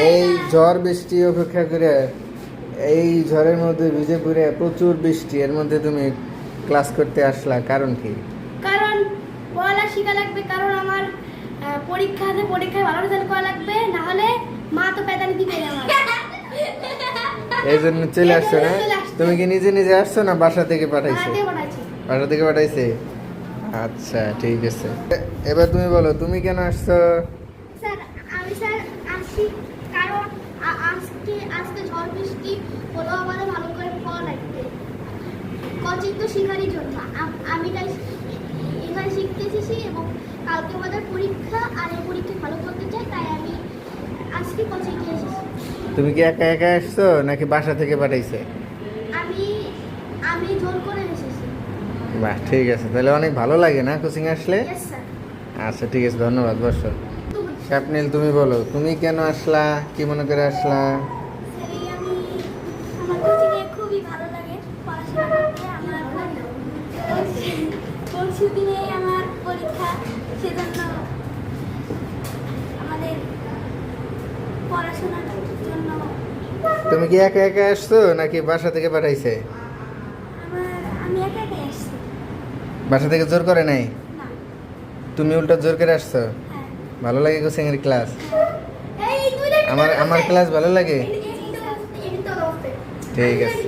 এই ঝড় বৃষ্টি অপেক্ষা করে এই ঝড়ের মধ্যে ভিজে পড়ে প্রচুর বৃষ্টি এর মধ্যে তুমি ক্লাস করতে আসলা কারণ কি? কারণ পড়ালেখা শেখা লাগবে, কারণ আমার পরীক্ষায় ভালো রেজাল্ট করা লাগবে, না হলে মা তো পেদানি দিবে না আমার। এই জন্য চলে আসছো না? তুমি কি নিজে নিজে আসছো না বাসা থেকে পাঠাইছে? বাসা থেকে পাঠাইছে। আচ্ছা ঠিক আছে, এবার তুমি বলো তুমি কেন আসছো? স্যার আমি আসি কারণ আজকে ঝড় বৃষ্টি হলো, আমাদের ভালো করে পড়া লাগবে কোচিং তো শেখারই জন্য। আমি তাই এখানে শিখতে এসেছি এবং কালকে আমাদের পরীক্ষা, আর এই পরীক্ষা ভালো করতে চাই, তাই আমি আজকে কোচিংয়ে এসেছি। তুমি কি একা একা আসছো নাকি বাসা থেকে পাঠাইছে? আমি জোর করে এসেছি। বাহ ঠিক আছে, তাহলে অনেক ভালো লাগে না কোচিং আসলে? Yes sir. আচ্ছা ঠিক আছে, ধন্যবাদ। বসো। স্বপ্নিল তুমি বলো তুমি কেন আসলা, কি মনে করে আসলা? আমার কোচিংয়ে খুবই ভালো লাগে পড়াশোনা করতে। আমার পরশু দিনে আমার পরীক্ষা, সেজন্য আমাদের পড়াশোনার জন্য। তুমি কি একা একা আসছো নাকি বাসা থেকে পাঠাইছে? আমি একা একাই আসছি। বাসা থেকে জোর করে নাই? না। তুমি উল্টা জোর করে আসছো? হ্যাঁ। ভালো লাগে কোচিং এর ক্লাস? এই তুই দেখ, আমার ক্লাস ভালো লাগে। এই তো ঠিক আছে।